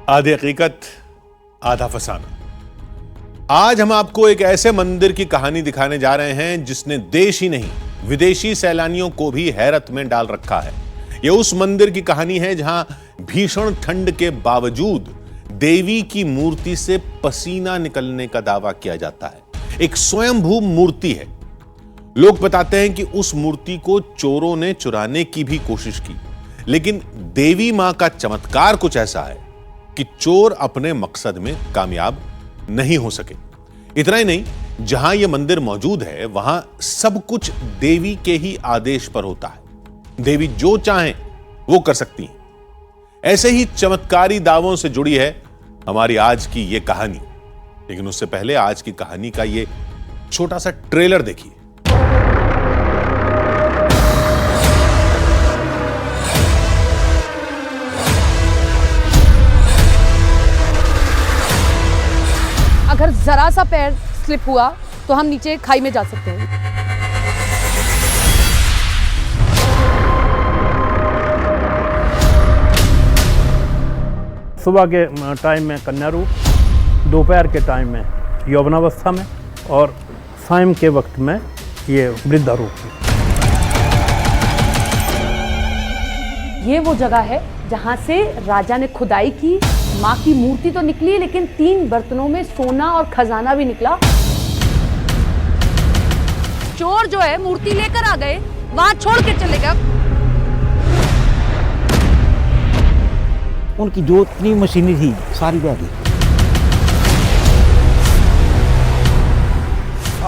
आधी हकीकत आधा फसाना। आज हम आपको एक ऐसे मंदिर की कहानी दिखाने जा रहे हैं जिसने देश ही नहीं विदेशी सैलानियों को भी हैरत में डाल रखा है। यह उस मंदिर की कहानी है जहां भीषण ठंड के बावजूद देवी की मूर्ति से पसीना निकलने का दावा किया जाता है। एक स्वयंभू मूर्ति है। लोग बताते हैं कि उस मूर्ति को चोरों ने चुराने की भी कोशिश की, लेकिन देवी मां का चमत्कार कुछ ऐसा है कि चोर अपने मकसद में कामयाब नहीं हो सके। इतना ही नहीं, जहां यह मंदिर मौजूद है वहां सब कुछ देवी के ही आदेश पर होता है। देवी जो चाहें वो कर सकती हैं। ऐसे ही चमत्कारी दावों से जुड़ी है हमारी आज की यह कहानी। लेकिन उससे पहले आज की कहानी का यह छोटा सा ट्रेलर देखिए। अगर जरा सा पैर स्लिप हुआ तो हम नीचे खाई में जा सकते हैं। सुबह के टाइम में कन्या रूप, दोपहर के टाइम में यौवनावस्था में और शाम के वक्त में ये वृद्धा रूप में। ये वो जगह है जहां से राजा ने खुदाई की। माँ की मूर्ति तो निकली, लेकिन 3 बर्तनों में सोना और खजाना भी निकला। चोर जो है मूर्ति लेकर आ गए, वहां छोड़ के चले गए। उनकी जो इतनी मशीनरी थी सारी बह गई।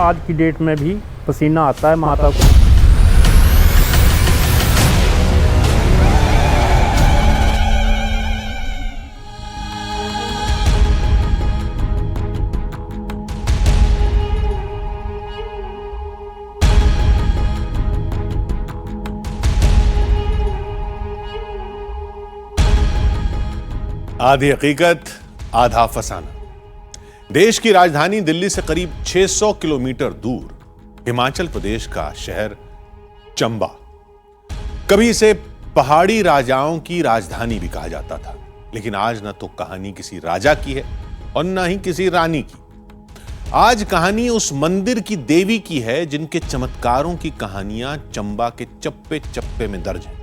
आज की डेट में भी पसीना आता है माता को। आधी हकीकत आधा फसाना। देश की राजधानी दिल्ली से करीब 600 किलोमीटर दूर हिमाचल प्रदेश का शहर चंबा। कभी इसे पहाड़ी राजाओं की राजधानी भी कहा जाता था, लेकिन आज न तो कहानी किसी राजा की है और न ही किसी रानी की। आज कहानी उस मंदिर की देवी की है जिनके चमत्कारों की कहानियां चंबा के चप्पे चप्पे में दर्ज है।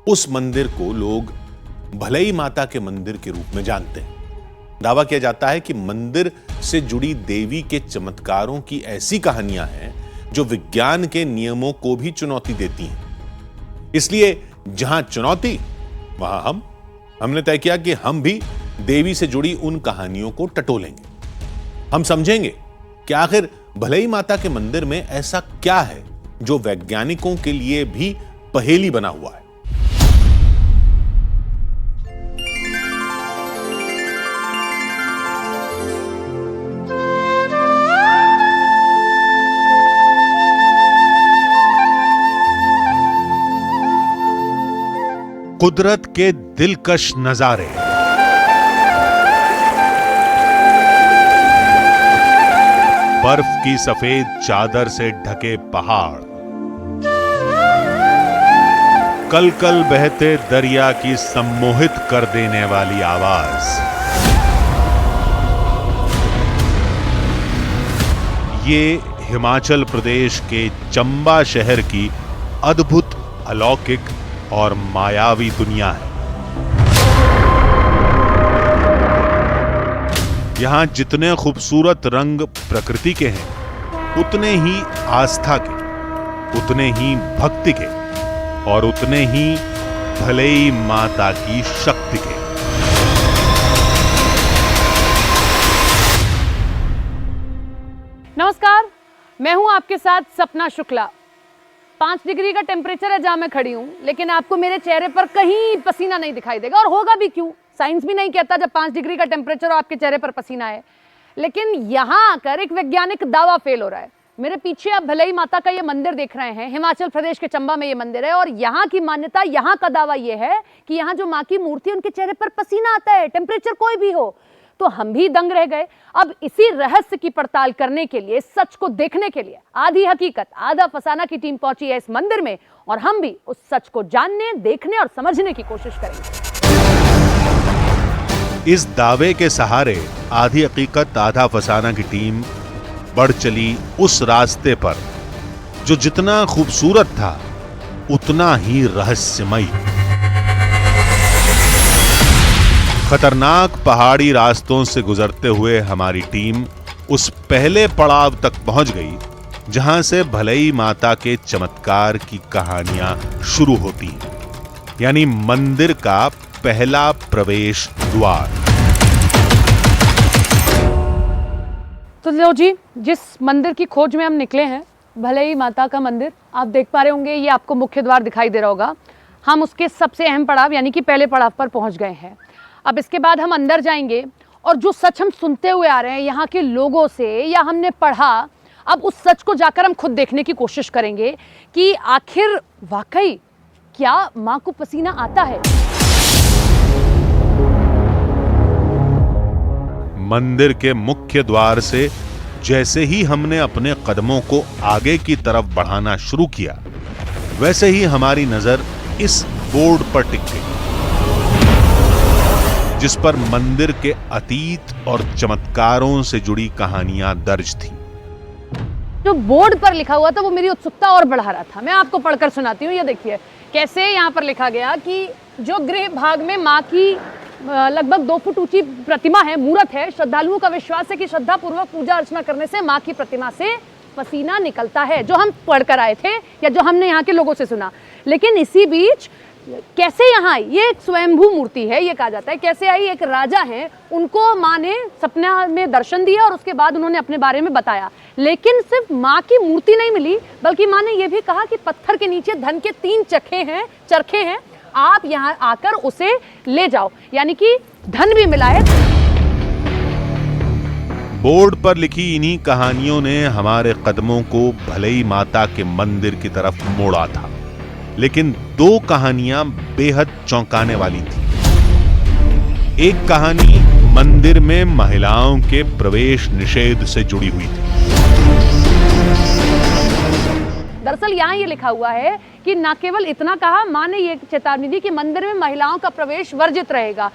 उस मंदिर को लोग भलई माता के मंदिर के रूप में जानते हैं। दावा किया जाता है कि मंदिर से जुड़ी देवी के चमत्कारों की ऐसी कहानियां हैं जो विज्ञान के नियमों को भी चुनौती देती हैं। इसलिए जहां चुनौती वहां हमने तय किया कि हम भी देवी से जुड़ी उन कहानियों को टटोलेंगे। हम समझेंगे कि आखिर भलई माता के मंदिर में ऐसा क्या है जो वैज्ञानिकों के लिए भी पहेली बना हुआ है। कुदरत के दिलकश नजारे, बर्फ की सफेद चादर से ढके पहाड़, कल कल बहते दरिया की सम्मोहित कर देने वाली आवाज। ये हिमाचल प्रदेश के चंबा शहर की अद्भुत, अलौकिक और मायावी दुनिया है। यहां जितने खूबसूरत रंग प्रकृति के हैं, उतने ही आस्था के, उतने ही भक्ति के और उतने ही भलई माता की शक्ति के। नमस्कार, मैं हूं आपके साथ सपना शुक्ला। 5 डिग्री का टेम्परेचर है जहां मैं खड़ी हूं, लेकिन आपको मेरे चेहरे पर कहीं पसीना नहीं दिखाई देगा, और होगा भी क्यों। साइंस भी नहीं कहता जब 5 डिग्री का टेम्परेचर और आपके चेहरे पर पसीना है। लेकिन यहां आकर एक वैज्ञानिक दावा फेल हो रहा है। मेरे पीछे आप भलई माता का ये मंदिर देख रहे हैं। हिमाचल प्रदेश के चंबा में ये मंदिर है, और यहाँ की मान्यता, यहाँ का दावा ये है कि यहाँ जो माँ की मूर्ति है उनके चेहरे पर पसीना आता है, टेम्परेचर कोई भी हो। तो हम भी दंग रह गए। अब इसी रहस्य की पड़ताल करने के लिए, सच को देखने के लिए आधी हकीकत आधा फसाना की टीम पहुंची है इस मंदिर में, और हम भी उस सच को जानने, देखने और समझने की कोशिश करेंगे। इस दावे के सहारे आधी हकीकत आधा फसाना की टीम बढ़ चली उस रास्ते पर जो जितना खूबसूरत था उतना ही रहस्यमयी। खतरनाक पहाड़ी रास्तों से गुजरते हुए हमारी टीम उस पहले पड़ाव तक पहुंच गई जहां से भलई माता के चमत्कार की कहानियां शुरू होती हैं, यानी मंदिर का पहला प्रवेश द्वार। तो लो जी, जिस मंदिर की खोज में हम निकले हैं, भलई माता का मंदिर, आप देख पा रहे होंगे, ये आपको मुख्य द्वार दिखाई दे रहा होगा। हम उसके सबसे अहम पड़ाव यानी कि पहले पड़ाव पर पहुंच गए हैं। अब इसके बाद हम अंदर जाएंगे और जो सच हम सुनते हुए आ रहे हैं यहाँ के लोगों से या हमने पढ़ा, अब उस सच को जाकर हम खुद देखने की कोशिश करेंगे कि आखिर वाकई क्या माँ को पसीना आता है। मंदिर के मुख्य द्वार से जैसे ही हमने अपने कदमों को आगे की तरफ बढ़ाना शुरू किया, वैसे ही हमारी नजर इस बोर्ड पर टिक गई जिस पर मंदिर के अतीत और चमत्कारों से जुड़ी कहानियां दर्ज थी। जो बोर्ड पर लिखा हुआ था वो मेरी उत्सुकता और बढ़ा रहा था। मैं आपको पढ़कर सुनाती हूँ। ये देखिए कैसे यहाँ पर लिखा गया कि जो गृह भाग में माँ की लगभग 2 फुट ऊंची प्रतिमा है, मूर्त है। श्रद्धालुओं का विश्वास है कि श्रद्धा पूर्वक पूजा अर्चना करने से माँ की प्रतिमा से पसीना निकलता है, जो हम पढ़कर आए थे या जो हमने यहाँ के लोगों से सुना। लेकिन इसी बीच कैसे यहाँ आई, ये एक स्वयंभू मूर्ति है, ये कहा जाता है। कैसे आई, एक राजा हैं, उनको माँ ने सपना में दर्शन दिया और उसके बाद उन्होंने अपने बारे में बताया। लेकिन सिर्फ माँ की मूर्ति नहीं मिली, बल्कि माँ ने यह भी कहा कि पत्थर के नीचे धन के 3 चरखे हैं, आप यहाँ आकर उसे ले जाओ, यानी कि धन भी मिला है। बोर्ड पर लिखी इन्हीं कहानियों ने हमारे कदमों को भलई माता के मंदिर की तरफ मोड़ा था। लेकिन 2 कहानियां बेहद चौंकाने वाली थी। एक कहानी मंदिर में महिलाओं के प्रवेश निषेध से जुड़ी हुई थी। दरअसल यहाँ ये लिखा हुआ है कि न केवल इतना कहा, माँ ने ये चेतावनी दी कि मंदिर में महिलाओं का प्रवेश वर्जित रहेगा।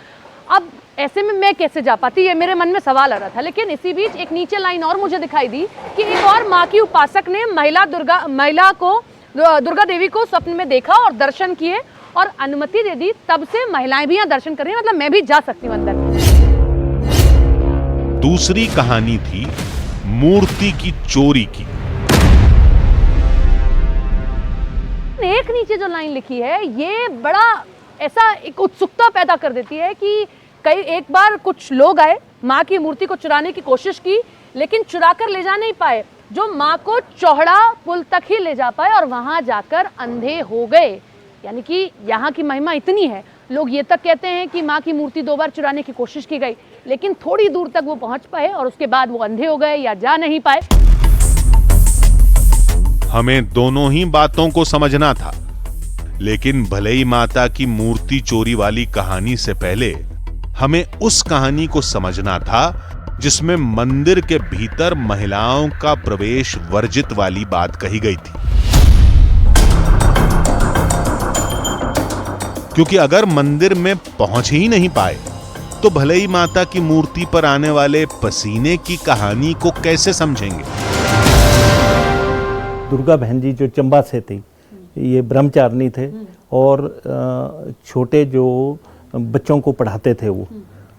अब ऐसे में मैं कैसे जा पाती, ये मेरे मन में सवाल आ रहा था। लेकिन इसी बीच एक नीचे लाइन और मुझे दिखाई दी कि एक और माँ की उपासक ने दुर्गा देवी को स्वप्न में देखा और दर्शन किए और अनुमति दे दी। तब से महिलाएं भी यहाँ दर्शन कर रही हैं, मतलब मैं भी जा सकती हूँ अंदर। दूसरी कहानी थी मूर्ति की चोरी की। एक नीचे जो लाइन लिखी है ये बड़ा ऐसा एक उत्सुकता पैदा कर देती है कि एक बार कुछ लोग आए, माँ की मूर्ति को चुराने की कोशिश की, लेकिन चुरा कर ले जा नहीं पाए। जो माँ को चौड़ा पुल तक ही ले जा पाए और वहां जाकर अंधे हो गए। यानी कि यहाँ की महिमा इतनी है, लोग ये तक कहते हैं कि माँ की मूर्ति 2 बार चुराने की कोशिश की गई, लेकिन थोड़ी दूर तक वो पहुंच पाए और उसके बाद वो अंधे हो गए या जा नहीं पाए। हमें दोनों ही बातों को समझना था, लेकिन भलई माता की मूर्ति चोरी वाली कहानी से पहले हमें उस कहानी को समझना था जिसमें मंदिर के भीतर महिलाओं का प्रवेश वर्जित वाली बात कही गई थी। क्योंकि अगर मंदिर में पहुंच ही नहीं पाए तो भलई माता की मूर्ति पर आने वाले पसीने की कहानी को कैसे समझेंगे। दुर्गा बहन जी जो चंबा से थी, ये ब्रह्मचारिणी थे और छोटे जो बच्चों को पढ़ाते थे वो,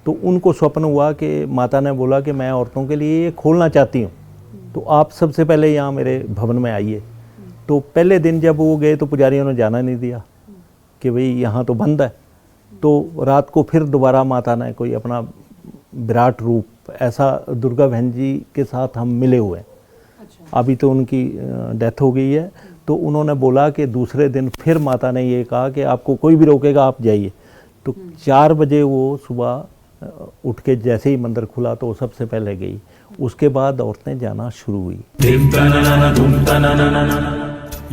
तो उनको स्वप्न हुआ कि माता ने बोला कि मैं औरतों के लिए ये खोलना चाहती हूँ, तो आप सबसे पहले यहाँ मेरे भवन में आइए। तो पहले दिन जब वो गए तो पुजारियों ने जाना नहीं दिया कि भाई यहाँ तो बंद है। तो रात को फिर दोबारा माता ने कोई अपना विराट रूप ऐसा दुर्गा बहन जी के साथ हम मिले हुए हैं। अभी तो उनकी डेथ हो गई है। तो उन्होंने बोला कि दूसरे दिन फिर माता ने ये कहा कि आपको कोई भी रोकेगा आप जाइए। तो 4 बजे वो सुबह उठ के जैसे ही मंदिर खुला तो सबसे पहले गई, उसके बाद औरतें जाना शुरू हुई।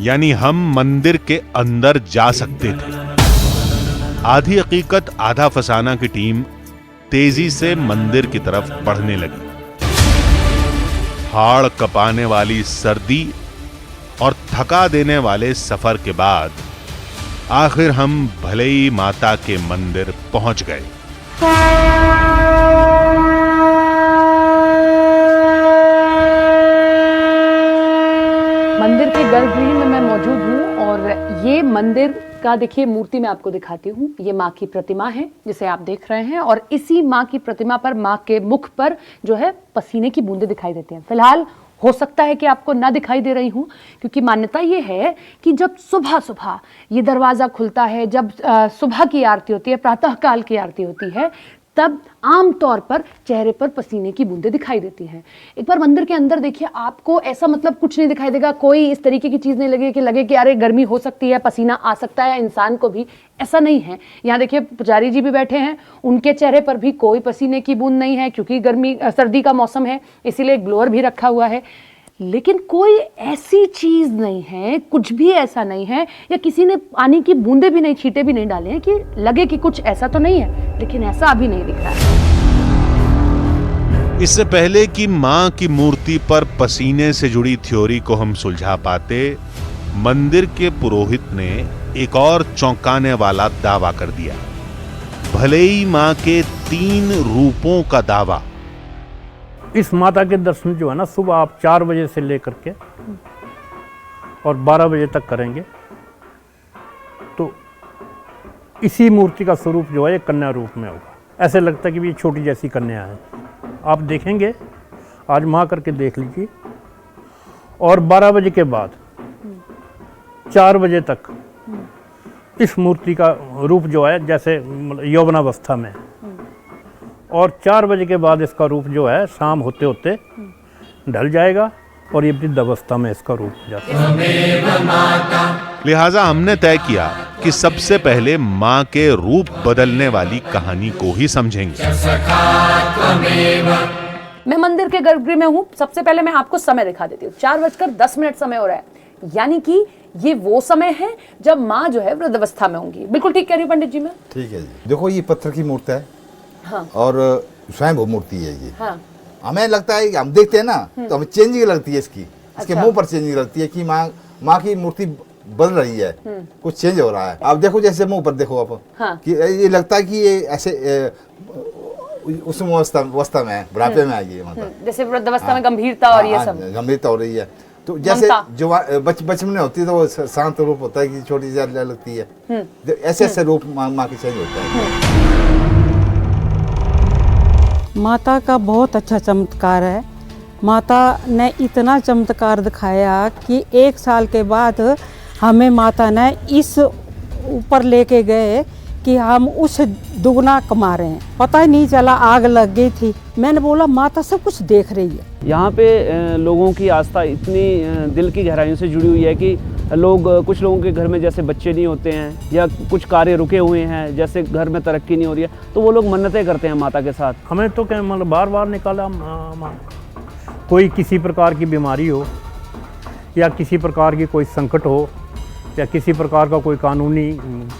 यानी हम मंदिर के अंदर जा सकते थे। आधी हकीकत आधा फसाना की टीम तेजी से मंदिर की तरफ बढ़ने लगी। हाड़ कपाने वाली सर्दी और थका देने वाले सफर के बाद आखिर हम भलई माता के मंदिर पहुंच गए। गर्भगृह में मैं मौजूद हूँ और ये मंदिर का देखिए मूर्ति मैं आपको दिखाती हूँ। ये माँ की प्रतिमा है जिसे आप देख रहे हैं और इसी माँ की प्रतिमा पर माँ के मुख पर जो है पसीने की बूंदें दिखाई देती हैं। फिलहाल हो सकता है कि आपको ना दिखाई दे रही हूँ क्योंकि मान्यता ये है कि जब सुबह सुबह ये दरवाज़ा खुलता है, जब सुबह की आरती होती है, प्रातः काल की आरती होती है, तब आम तौर पर चेहरे पर पसीने की बूंदें दिखाई देती हैं। एक बार मंदिर के अंदर देखिए, आपको ऐसा मतलब कुछ नहीं दिखाई देगा, कोई इस तरीके की चीज़ नहीं लगे कि अरे गर्मी हो सकती है, पसीना आ सकता है इंसान को भी, ऐसा नहीं है। यहाँ देखिए पुजारी जी भी बैठे हैं, उनके चेहरे पर भी कोई पसीने की बूंद नहीं है क्योंकि सर्दी का मौसम है, इसीलिए ग्लोअर भी रखा हुआ है। लेकिन कोई ऐसी चीज नहीं है, कुछ भी ऐसा नहीं है, या किसी ने पानी की बूंदे भी नहीं, छींटे भी नहीं डाले हैं कि लगे कि कुछ ऐसा तो नहीं है, लेकिन ऐसा अभी नहीं दिख रहा है। इससे पहले कि मां की मूर्ति पर पसीने से जुड़ी थ्योरी को हम सुलझा पाते, मंदिर के पुरोहित ने एक और चौंकाने वाला दावा कर दिया। भले ही मां के 3 रूपों का दावा। इस माता के दर्शन जो है ना, सुबह आप 4 बजे से लेकर के और 12 बजे तक करेंगे तो इसी मूर्ति का स्वरूप जो है कन्या रूप में होगा। ऐसे लगता है कि ये छोटी जैसी कन्या है। आप देखेंगे, आज माँ करके देख लीजिए। और 12 बजे के बाद 4 बजे तक इस मूर्ति का रूप जो है जैसे यौवनावस्था में, और 4 बजे के बाद इसका रूप जो है शाम होते होते ढल जाएगा और ये वृद्धावस्था में इसका रूप हो जाता है। लिहाजा हमने तय किया कि सबसे पहले मां के रूप बदलने वाली कहानी को ही समझेंगे। मैं मंदिर के गर्भगृह में हूँ। सबसे पहले मैं आपको समय दिखा देती हूँ। 4:10 समय हो रहा है, यानी कि ये वो समय है जब माँ जो है वृद्धावस्था में होंगी। बिल्कुल ठीक कह रही हूँ पंडित जी मैं? ठीक है जी। देखो ये पत्थर की मूर्ति है। हाँ। और स्वयं वो मूर्ति है ये। हाँ। हमें लगता है कि हम देखते हैं ना तो हमें चेंजिंग लगती है इसकी। इसके मुंह पर चेंजिंग लगती है कि माँ की मूर्ति बदल रही है, कुछ चेंज हो रहा है। आप देखो जैसे मुंह पर देखो आप। हाँ। कि ये लगता है कि ये ऐसे उस अवस्था में है, बुढ़ापे में आएगी मतलब। जैसे वृद्धावस्था में गंभीरता और ये सब गंभीरता हो रही है। तो जैसे जो बचपन में होती है तो वो शांत रूप होता है कि छोटी सी लगती है, ऐसे ऐसे रूप माँ के चेंज होता है। माता का बहुत अच्छा चमत्कार है। माता ने इतना चमत्कार दिखाया कि 1 साल के बाद हमें माता ने इस ऊपर लेके गए कि हम उस दुगना कमा रहे हैं। पता ही नहीं चला, आग लग गई थी। मैंने बोला माता सब कुछ देख रही है। यहाँ पे लोगों की आस्था इतनी दिल की गहराइयों से जुड़ी हुई है कि कुछ लोगों के घर में जैसे बच्चे नहीं होते हैं या कुछ कार्य रुके हुए हैं, जैसे घर में तरक्की नहीं हो रही है, तो वो लोग मन्नतें करते हैं माता के साथ। हमें तो क्या मतलब बार निकाला, कोई किसी प्रकार की बीमारी हो या किसी प्रकार की कोई संकट हो या किसी प्रकार का कोई कानूनी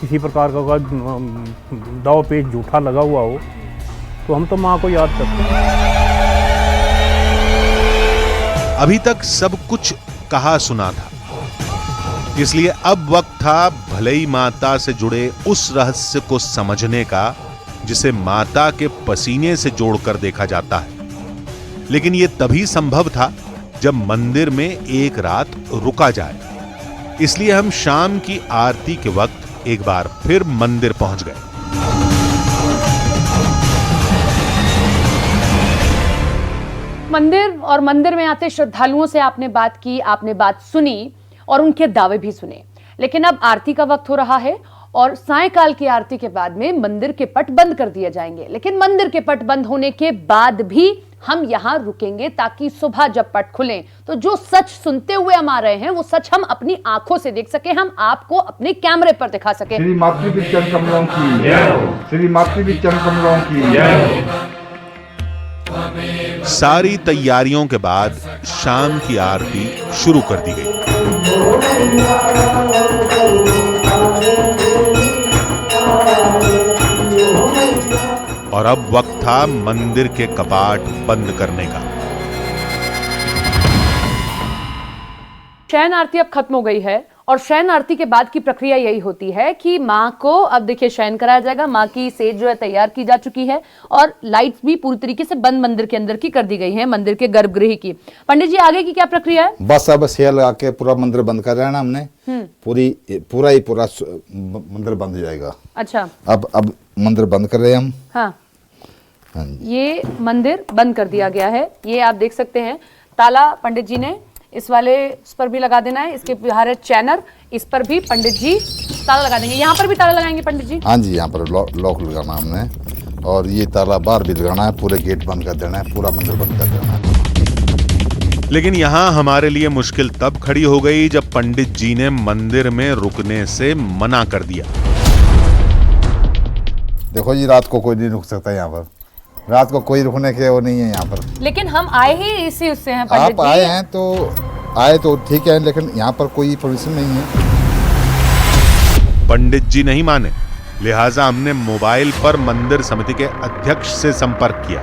किसी प्रकार का दाव पेच झूठा लगा हुआ हो, तो हम तो माँ को याद करते हैं। अभी तक सब कुछ कहा सुना था, इसलिए अब वक्त था भले ही माता से जुड़े उस रहस्य को समझने का जिसे माता के पसीने से जोड़कर देखा जाता है। लेकिन यह तभी संभव था जब मंदिर में एक रात रुका जाए। इसलिए हम शाम की आरती के वक्त एक बार फिर मंदिर पहुंच गए। मंदिर और मंदिर में आते श्रद्धालुओं से आपने बात की, आपने बात सुनी और उनके दावे भी सुने। लेकिन अब आरती का वक्त हो रहा है और सायंकाल की आरती के बाद में मंदिर के पट बंद कर दिए जाएंगे। लेकिन मंदिर के पट बंद होने के बाद भी हम यहाँ रुकेंगे ताकि सुबह जब पट खुलें तो जो सच सुनते हुए हम आ रहे हैं वो सच हम अपनी आंखों से देख सके, हम आपको अपने कैमरे पर दिखा सके। श्री मातृ के चरण कमलों की जय हो। श्री मातृ के चरण कमलों की जय हो। सारी तैयारियों के बाद शाम की आरती शुरू कर दी गई। और अब वक्त था मंदिर के कपाट बंद करने का। शयन आरती अब खत्म हो गई है और शयन आरती के बाद की प्रक्रिया यही होती है कि माँ को अब देखिए शयन कराया जाएगा। माँ की सेज जो है तैयार की जा चुकी है और लाइट्स भी पूरी तरीके से बंद मंदिर के अंदर की कर दी गई है, मंदिर के गर्भगृह की। पंडित जी आगे की क्या प्रक्रिया है? बस अब सेल लगा के पूरा मंदिर बंद कर रहना हमने, पूरा मंदिर बंद हो जाएगा। अच्छा, अब मंदिर बंद कर रहे हैं हम। हाँ, हाँ जी। ये मंदिर बंद कर दिया गया है। ये आप देख सकते हैं ताला पंडित जी ने इस वाले इस पर भी लगा देना है, इसके बाहर है चैनर, इस पर भी पंडित जी ताला लगा देंगे। यहाँ पर भी ताला लगाएंगे पंडित जी? हाँ जी, यहाँ पर लॉक लगाना हमने और ये ताला बाहर भी लगाना है, पूरे गेट बंद कर देना है, पूरा मंदिर बंद कर देना है। लेकिन यहाँ हमारे लिए मुश्किल तब खड़ी हो गई जब पंडित जी ने मंदिर में रुकने से मना कर दिया। देखो जी, रात को कोई नहीं रुक सकता यहाँ पर, रात को कोई रुकने के वो नहीं है यहाँ पर। लेकिन हम आए ही इसी उससे हैं पंडित आप आए तो ठीक है, लेकिन यहाँ पर कोई परमिशन नहीं है। पंडित जी नहीं माने, लिहाजा हमने मोबाइल पर मंदिर समिति के अध्यक्ष से संपर्क किया।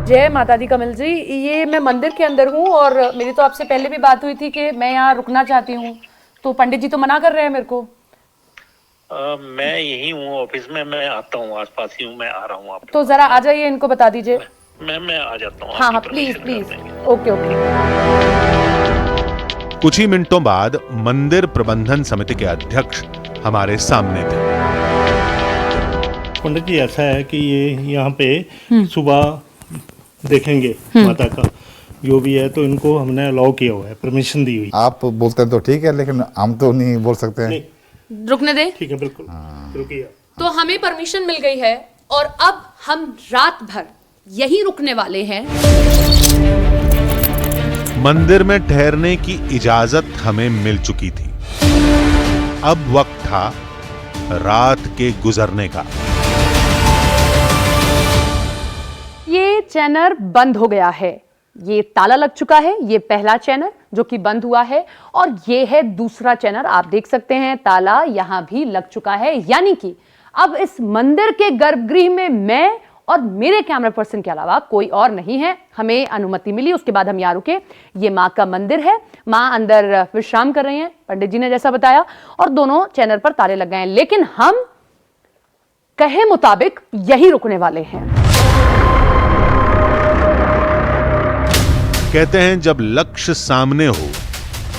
जय माता दी कमल जी, ये मैं मंदिर के अंदर हूँ और मेरी तो आपसे पहले भी बात हुई थी कि मैं यहाँ रुकना चाहती हूँ, तो पंडित जी तो मना कर रहे हैं मेरे को। मैं यही हूँ ऑफिस में, मैं आता हूँ, आसपास ही हूँ, मैं आ रहा हूँ। आप तो जरा आ जाइए, इनको बता दीजिए। मैं आ जाता हूँ। हाँ हाँ, प्लीज प्लीज। Okay okay. कुछ ही मिनटों बाद मंदिर प्रबंधन समिति के अध्यक्ष हमारे सामने थे। पंडित जी ऐसा है कि ये यहाँ पे सुबह देखेंगे माता का जो भी है, तो इनको हमने अलाउ किया हुआ है, परमिशन दी हुई। आप बोलते हैं तो ठीक है, लेकिन हम तो नहीं बोल सकते हैं। रुकने दे। ठीक है, बिल्कुल रुकिए। तो हमें परमिशन मिल गई है और अब हम रात भर यहीं रुकने वाले हैं। मंदिर में ठहरने की इजाजत हमें मिल चुकी थी। अब वक्त था रात के गुजरने का। ये चैनर बंद हो गया है, ये ताला लग चुका है। ये पहला चैनर जो कि बंद हुआ है और ये है दूसरा चैनर। आप देख सकते हैं ताला यहां भी लग चुका है, यानी कि अब इस मंदिर के गर्भगृह में मैं और मेरे कैमरा पर्सन के अलावा कोई और नहीं है। हमें अनुमति मिली, उसके बाद हम यहाँ रुके। ये माँ का मंदिर है, माँ अंदर विश्राम कर रही हैं पंडित जी ने जैसा बताया, और दोनों चैनल पर ताले लग गए हैं। लेकिन हम कहे मुताबिक यही रुकने वाले हैं। कहते हैं जब लक्ष्य सामने हो,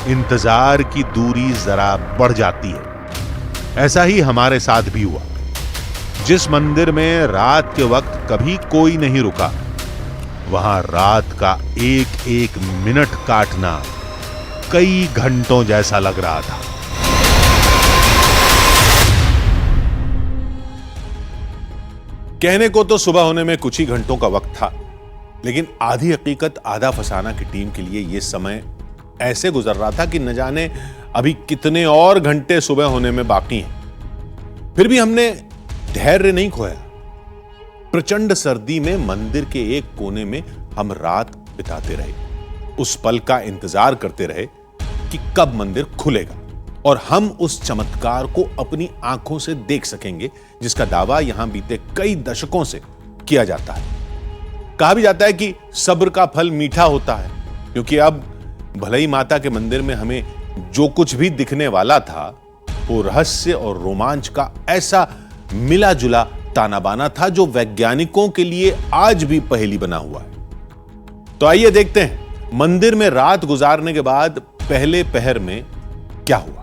इंतजार की दूरी जरा बढ़ जाती है। ऐसा ही हमारे साथ भी हुआ। जिस मंदिर में रात के वक्त कभी कोई नहीं रुका, वहां रात का एक एक मिनट काटना कई घंटों जैसा लग रहा था। कहने को तो सुबह होने में कुछ ही घंटों का वक्त था, लेकिन आधी हकीकत आधा फसाना की टीम के लिए यह समय ऐसे गुजर रहा था कि न जाने अभी कितने और घंटे सुबह होने में बाकी हैं। फिर भी हमने धैर्य नहीं खोया। प्रचंड सर्दी में मंदिर के एक कोने में हम रात बिताते रहे। उस पल का इंतजार करते रहे कि कब मंदिर खुलेगा और हम उस चमत्कार को अपनी आंखों से देख सकेंगे जिसका दावा यहां बीते कई दशकों से किया जाता है। कहा भी जाता है कि सब्र का फल मीठा होता है, क्योंकि अब भले ही माता के मंदिर में हमें जो कुछ भी दिखने वाला था वो रहस्य और रोमांच का ऐसा मिला जुला ताना बाना था जो वैज्ञानिकों के लिए आज भी पहेली बना हुआ है। तो आइए देखते हैं मंदिर में रात गुजारने के बाद पहले पहर में क्या हुआ।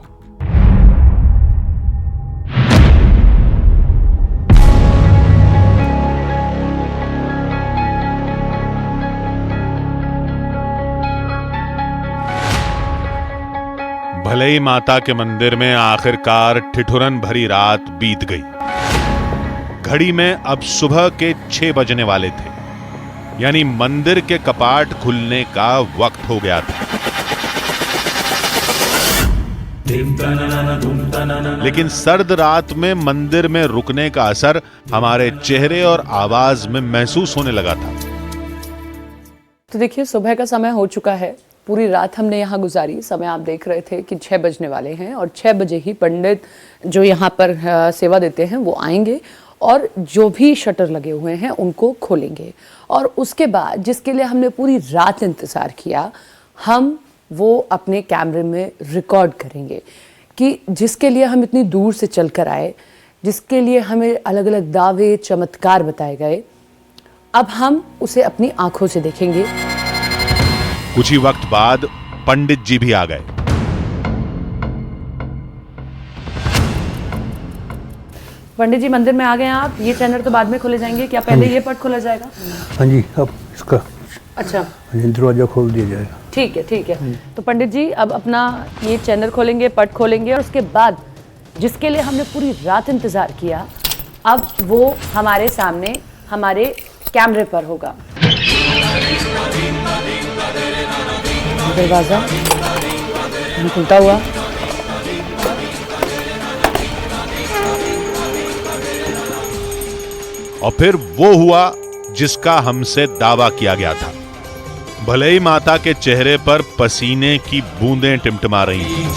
भले ही माता के मंदिर में आखिरकार ठिठुरन भरी रात बीत गई। घड़ी में अब सुबह के 6 बजने वाले थे, यानी मंदिर के कपाट खुलने का वक्त हो गया था। लेकिन सर्द रात में मंदिर में रुकने का असर हमारे चेहरे और आवाज में महसूस होने लगा था। तो देखिए सुबह का समय हो चुका है, पूरी रात हमने यहाँ गुजारी। समय आप देख रहे थे कि 6 बजने वाले हैं और 6 बजे ही पंडित जो यहाँ पर सेवा देते हैं वो आएंगे और जो भी शटर लगे हुए हैं उनको खोलेंगे। और उसके बाद जिसके लिए हमने पूरी रात इंतज़ार किया, हम वो अपने कैमरे में रिकॉर्ड करेंगे कि जिसके लिए हम इतनी दूर से चल कर आए, जिसके लिए हमें अलग अलग दावे चमत्कार बताए गए, अब हम उसे अपनी आंखों से देखेंगे। कुछ ही वक्त बाद पंडित जी भी आ गए। पंडित जी मंदिर में आ गए हैं आप। ये चैनल तो बाद में खोले जाएंगे, क्या पहले ये पट खोला जाएगा? हाँ जी, अब इसका अच्छा दरवाजा खोल दिया जाएगा। ठीक है, ठीक है। तो पंडित जी अब अपना ये चैनल खोलेंगे, पट खोलेंगे, और उसके बाद जिसके लिए हमने पूरी रात इंतजार किया, अब वो हमारे सामने हमारे कैमरे पर होगा। दरवाजा खुलता हुआ, और फिर वो हुआ जिसका हमसे दावा किया गया था। भले ही माता के चेहरे पर पसीने की बूंदें टिमटिमा रही थीं।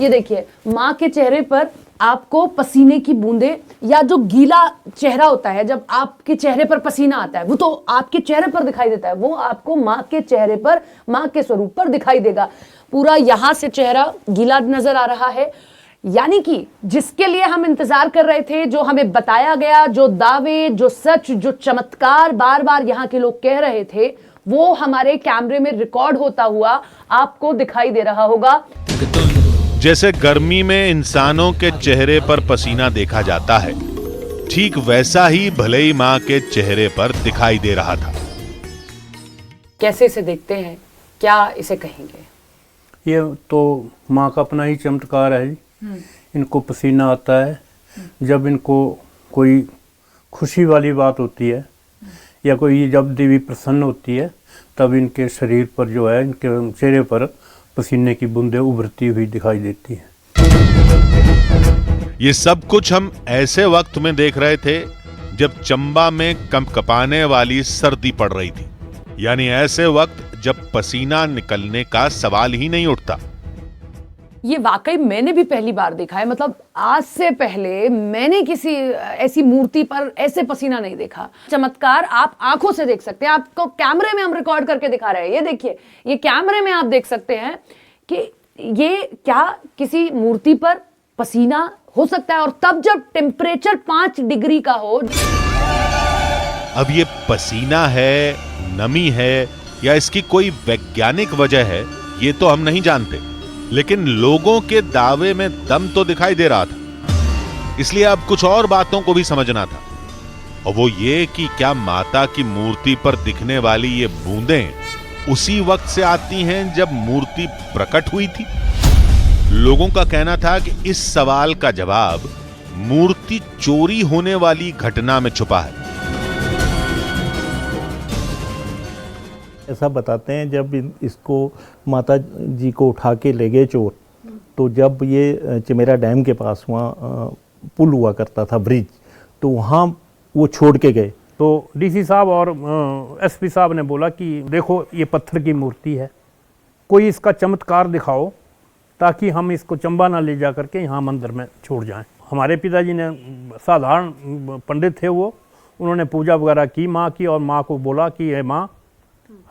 ये देखिए, माँ के चेहरे पर आपको पसीने की बूंदें, या जो गीला चेहरा होता है, जब आपके चेहरे पर पसीना आता है, वो तो आपके चेहरे पर दिखाई देता है, वो आपको माँ के चेहरे पर, माँ के स्वरूप पर दिखाई देगा। पूरा यहाँ से चेहरा गीला नजर आ रहा है, यानी कि जिसके लिए हम इंतजार कर रहे थे, जो हमें बताया गया, जो दावे, जो सच, जो चमत्कार बार बार यहाँ के लोग कह रहे थे, वो हमारे कैमरे में रिकॉर्ड होता हुआ आपको दिखाई दे रहा होगा। जैसे गर्मी में इंसानों के चेहरे पर पसीना देखा जाता है, ठीक वैसा ही भले ही माँ के चेहरे पर दिखाई दे रहा था। कैसे इसे देखते हैं, क्या इसे कहेंगे? ये तो माँ का अपना ही चमत्कार है जी। इनको पसीना आता है जब इनको कोई खुशी वाली बात होती है, या कोई जब देवी प्रसन्न होती है, तब इनके शरीर पर जो है, इनके चेहरे पर पसीने की बूंदें उभरती हुई दिखाई देती हैं। ये सब कुछ हम ऐसे वक्त में देख रहे थे जब चंबा में कंपकपाने वाली सर्दी पड़ रही थी, यानी ऐसे वक्त जब पसीना निकलने का सवाल ही नहीं उठता। ये वाकई मैंने भी पहली बार देखा है, मतलब आज से पहले मैंने किसी ऐसी मूर्ति पर ऐसे पसीना नहीं देखा। चमत्कार आप आंखों से देख सकते हैं, आपको कैमरे में हम रिकॉर्ड करके दिखा रहे हैं। ये देखिए, ये कैमरे में आप देख सकते हैं कि ये क्या किसी मूर्ति पर पसीना हो सकता है, और तब जब टेम्परेचर 5 डिग्री का हो। अब ये पसीना है, नमी है, या इसकी कोई वैज्ञानिक वजह है, ये तो हम नहीं जानते, लेकिन लोगों के दावे में दम तो दिखाई दे रहा था। इसलिए अब कुछ और बातों को भी समझना था, और वो ये कि क्या माता की मूर्ति पर दिखने वाली ये बूंदें उसी वक्त से आती हैं जब मूर्ति प्रकट हुई थी? लोगों का कहना था कि इस सवाल का जवाब मूर्ति चोरी होने वाली घटना में छुपा है। ऐसा बताते हैं, जब इसको माता जी को उठा के ले गए चोर, तो जब ये चमेरा डैम के पास वहाँ पुल हुआ करता था, ब्रिज, तो वहाँ वो छोड़ के गए। तो डीसी साहब और एसपी साहब ने बोला कि देखो ये पत्थर की मूर्ति है, कोई इसका चमत्कार दिखाओ ताकि हम इसको चंबा ना ले जा करके यहाँ मंदिर में छोड़ जाएं। हमारे पिताजी ने, साधारण पंडित थे वो, उन्होंने पूजा वगैरह की माँ की, और माँ को बोला कि हे माँ,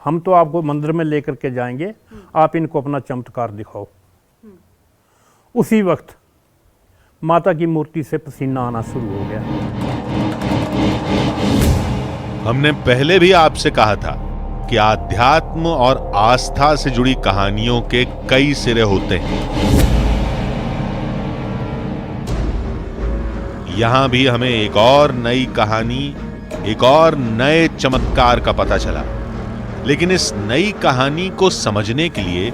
हम तो आपको मंदिर में लेकर के जाएंगे, आप इनको अपना चमत्कार दिखाओ। उसी वक्त माता की मूर्ति से पसीना आना शुरू हो गया। हमने पहले भी आपसे कहा था कि आध्यात्म और आस्था से जुड़ी कहानियों के कई सिरे होते हैं। यहां भी हमें एक और नई कहानी, एक और नए चमत्कार का पता चला। लेकिन इस नई कहानी को समझने के लिए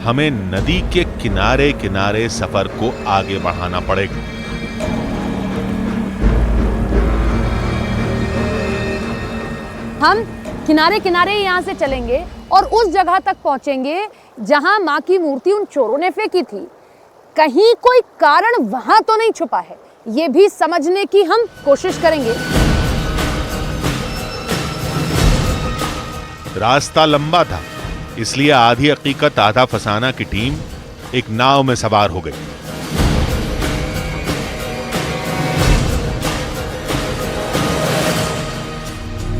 हमें नदी के किनारे किनारे सफर को आगे बढ़ाना पड़ेगा। हम किनारे किनारे यहाँ से चलेंगे और उस जगह तक पहुंचेंगे जहां माँ की मूर्ति उन चोरों ने फेंकी थी। कहीं कोई कारण वहां तो नहीं छुपा है, ये भी समझने की हम कोशिश करेंगे। रास्ता लंबा था, इसलिए आधी हकीकत आधा फसाना की टीम एक नाव में सवार हो गई।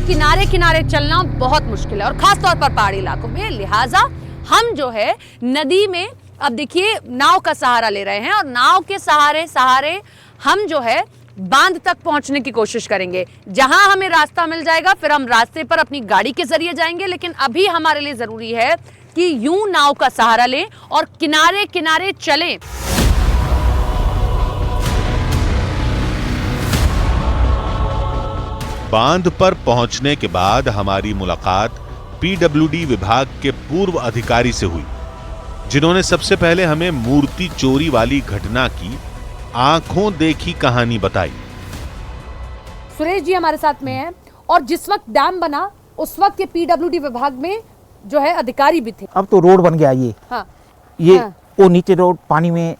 किनारे किनारे चलना बहुत मुश्किल है और खास तौर पर पहाड़ी इलाकों में, लिहाजा हम जो है नदी में अब देखिए नाव का सहारा ले रहे हैं और नाव के सहारे सहारे हम जो है बांध तक पहुंचने की कोशिश करेंगे। जहां हमें रास्ता मिल जाएगा फिर हम रास्ते पर अपनी गाड़ी के जरिए जाएंगे, लेकिन अभी हमारे लिए जरूरी है कि यूं नाव का सहारा लें और किनारे किनारे चलें। बांध पर पहुंचने के बाद हमारी मुलाकात पीडब्ल्यूडी विभाग के पूर्व अधिकारी से हुई, जिन्होंने सबसे पहले हमें मूर्ति चोरी वाली घटना की आंखों देखी कहानी बताई। सुरेश जी हमारे साथ में हैं और जिस वक्त डैम बना उस वक्त ये पीडब्ल्यूडी विभाग में जो है अधिकारी भी थे। अब तो रोड बन गया ये। हाँ। ये हाँ। वो नीचे रोड पानी में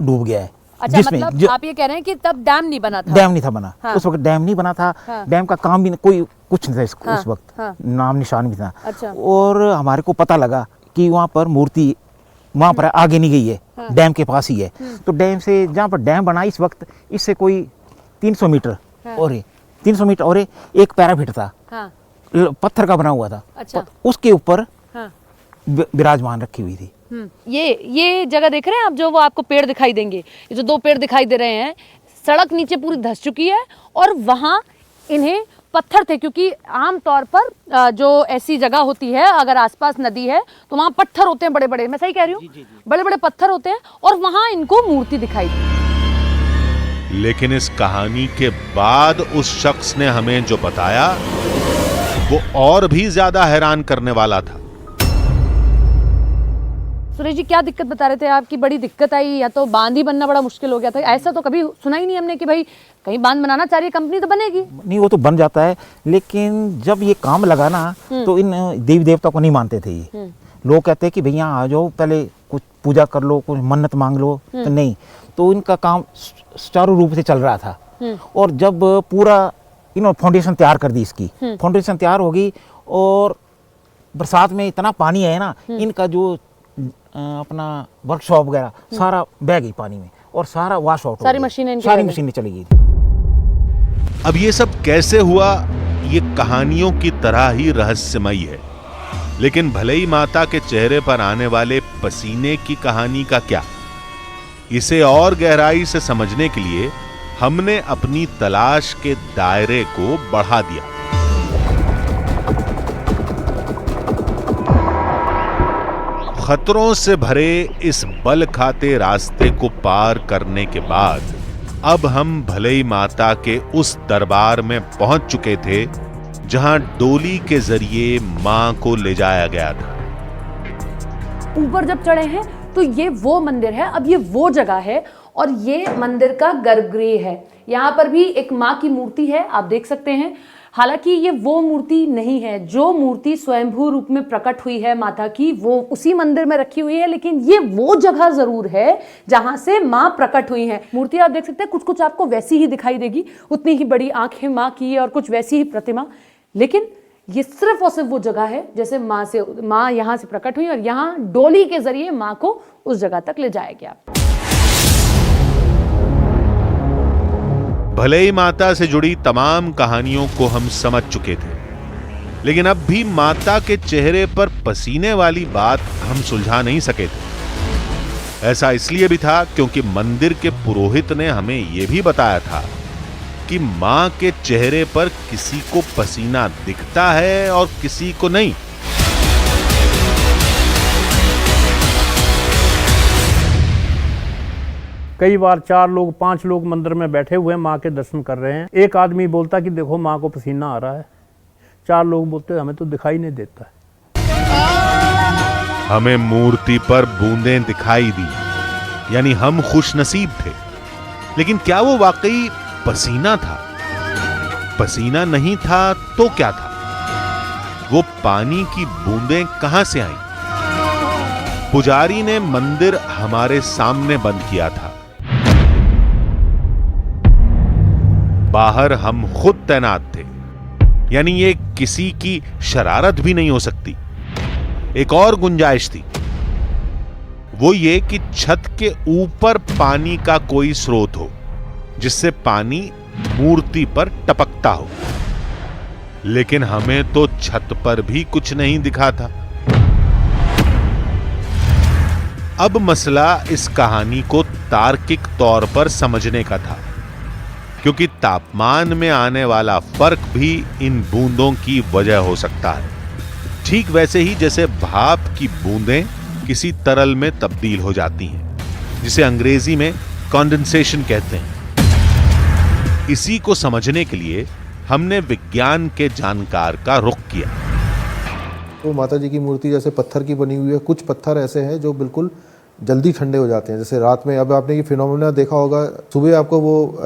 डूब गया है। अच्छा, मतलब आप ये कह रहे हैं कि तब डैम नहीं बना था? डैम नहीं था बना। हाँ। उस वक्त डैम नहीं बना था। हाँ। डैम का काम भी कोई कुछ नहीं था हाँ। उस वक्त। हाँ। नाम निशान भी था। अच्छा। और हमारे को पता लगा कि वहाँ पर मूर्ति वहाँ पर आगे नहीं गई है। हाँ। डैम के पास ही है। तो डैम से जहाँ पर डैम बना इस वक्त इससे कोई 300 मीटर हाँ। और 300 मीटर और एक पैराफिट था। हाँ। पत्थर का बना हुआ था। अच्छा। उसके ऊपर हाँ। विराजमान रखी हुई थी। ये जगह देख रहे हैं आप, जो वो आपको पेड़ दिखाई देंगे, ये जो 2 पेड़ दिखाई दे रहे हैं, सड़क नीचे पूरी धंस चुकी है और वहाँ इन्हें पत्थर थे, क्योंकि आमतौर पर जो ऐसी जगह होती है अगर आसपास नदी है तो वहाँ पत्थर होते हैं बड़े बड़े, मैं सही कह रही हूँ? बड़े बड़े पत्थर होते हैं और वहाँ इनको मूर्ति दिखाई दी। लेकिन इस कहानी के बाद उस शख्स ने हमें जो बताया वो और भी ज्यादा हैरान करने वाला था। सुरेश जी क्या दिक्कत बता रहे थे आप? की बड़ी दिक्कत आई या तो बांध ही बनना बड़ा मुश्किल हो गया था? ऐसा तो कभी सुना ही नहीं हमने कि भाई कहीं बांध बनाना चाह रही है कंपनी तो बनेगी। नहीं, वो तो बन जाता है, लेकिन जब ये काम लगा ना तो इन देवी देवता को नहीं मानते थे ये। लोग कहते हैं कि भैया आ जाओ, पहले कुछ पूजा कर लो, कुछ मन्नत मांग लो, तो नहीं, तो इनका काम सुचारू रूप से चल रहा था। और जब पूरा इन्होंने फाउंडेशन तैयार कर दी, इसकी फाउंडेशन तैयार होगी और बरसात में इतना पानी है ना, इनका जो अपना वर्कशॉप वगैरह सारा बह गई पानी में और सारा वॉश आउट, सारी मशीनें चली गई। अब ये सब कैसे हुआ, ये कहानियों की तरह ही रहस्यमयी है, लेकिन भले ही माता के चेहरे पर आने वाले पसीने की कहानी का क्या, इसे और गहराई से समझने के लिए हमने अपनी तलाश के दायरे को बढ़ा दिया। खतरों से भरे इस बल खाते रास्ते को पार करने के बाद अब हम भले ही माता के उस दरबार में पहुंच चुके थे जहां डोली के जरिए मां को ले जाया गया था। ऊपर जब चढ़े हैं तो ये वो मंदिर है, अब ये वो जगह है और ये मंदिर का गर्भगृह है। यहाँ पर भी एक माँ की मूर्ति है, आप देख सकते हैं। हालांकि ये वो मूर्ति नहीं है जो मूर्ति स्वयंभू रूप में प्रकट हुई है माता की, वो उसी मंदिर में रखी हुई है, लेकिन ये वो जगह जरूर है जहां से माँ प्रकट हुई है। मूर्ति आप देख सकते हैं, कुछ कुछ आपको वैसी ही दिखाई देगी, उतनी ही बड़ी आंखें माँ की है और कुछ वैसी ही प्रतिमा, लेकिन ये सिर्फ और सिर्फ वो जगह है जैसे माँ यहाँ से प्रकट हुई और यहाँ डोली के जरिए माँ को उस जगह तक ले जाया गया। भले ही माता से जुड़ी तमाम कहानियों को हम समझ चुके थे, लेकिन अब भी माता के चेहरे पर पसीने वाली बात हम सुलझा नहीं सके थे। ऐसा इसलिए भी था क्योंकि मंदिर के पुरोहित ने हमें यह भी बताया था कि मां के चेहरे पर किसी को पसीना दिखता है और किसी को नहीं। कई बार 4 लोग 5 लोग मंदिर में बैठे हुए माँ के दर्शन कर रहे हैं, एक आदमी बोलता कि देखो माँ को पसीना आ रहा है, 4 लोग बोलते हमें तो दिखाई नहीं देता है। हमें मूर्ति पर बूंदें दिखाई दी, यानी हम खुशनसीब थे, लेकिन क्या वो वाकई पसीना था? पसीना नहीं था तो क्या था? वो पानी की बूंदें कहां से आईं? पुजारी ने मंदिर हमारे सामने बंद किया था। बाहर हम खुद तैनात थे, यानी ये किसी की शरारत भी नहीं हो सकती। एक और गुंजाइश थी, वो ये कि छत के ऊपर पानी का कोई स्रोत हो जिससे पानी मूर्ति पर टपकता हो। लेकिन हमें तो छत पर भी कुछ नहीं दिखा था। अब मसला इस कहानी को तार्किक तौर पर समझने का था, क्योंकि तापमान में आने वाला फर्क भी इन बूंदों की वजह हो सकता है। ठीक वैसे ही जैसे भाप की बूंदें किसी तरल में तब्दील हो जाती हैं, जिसे अंग्रेजी में कंडेंसेशन कहते हैं। इसी को समझने के लिए हमने विज्ञान के जानकार का रुख किया। तो माता जी की मूर्ति जैसे पत्थर की बनी हुई है, कुछ पत्थर ऐसे हैं जो बिल्कुल जल्दी ठंडे हो जाते हैं। जैसे रात में, अब आपने ये फिनोमेना देखा होगा, सुबह आपको वो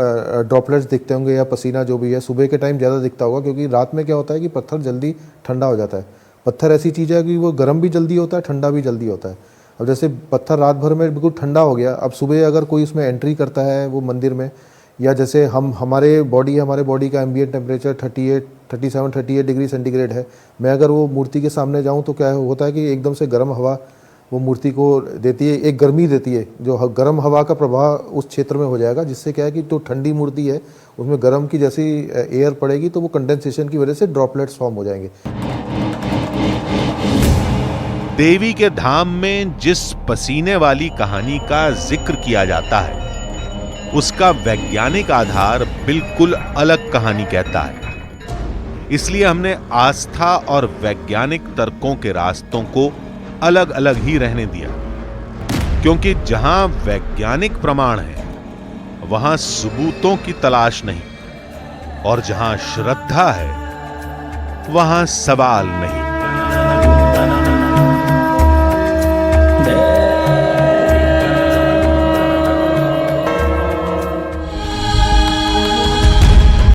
ड्रॉपलेट्स दिखते होंगे या पसीना जो भी है, सुबह के टाइम ज़्यादा दिखता होगा, क्योंकि रात में क्या होता है कि पत्थर जल्दी ठंडा हो जाता है। पत्थर ऐसी चीज़ है कि वो गर्म भी जल्दी होता है, ठंडा भी जल्दी होता है। अब जैसे पत्थर रात भर में बिल्कुल ठंडा हो गया, अब सुबह अगर कोई उसमें एंट्री करता है वो मंदिर में, या जैसे हमारे बॉडी का एम्बिएंट टेम्परेचर 37-38 डिग्री सेंटीग्रेड है। मैं अगर वो मूर्ति के सामने जाऊं तो क्या होता है कि एकदम से गर्म हवा वो मूर्ति को देती है, एक गर्मी देती है, जो गर्म हवा का प्रभाव उस क्षेत्र में हो जाएगा, जिससे क्या है कि जो ठंडी मूर्ति है उसमें गर्म की जैसी एयर पड़ेगी तो वो कंडेंसेशन की वजह से ड्रॉपलेट्स फॉर्म हो जाएंगे। देवी के धाम में जिस पसीने वाली कहानी का जिक्र किया जाता है, उसका वैज्ञानिक आधार बिल्कुल अलग कहानी कहता है। इसलिए हमने आस्था और वैज्ञानिक तर्कों के रास्तों को अलग अलग ही रहने दिया, क्योंकि जहां वैज्ञानिक प्रमाण है वहां सबूतों की तलाश नहीं, और जहां श्रद्धा है वहां सवाल नहीं।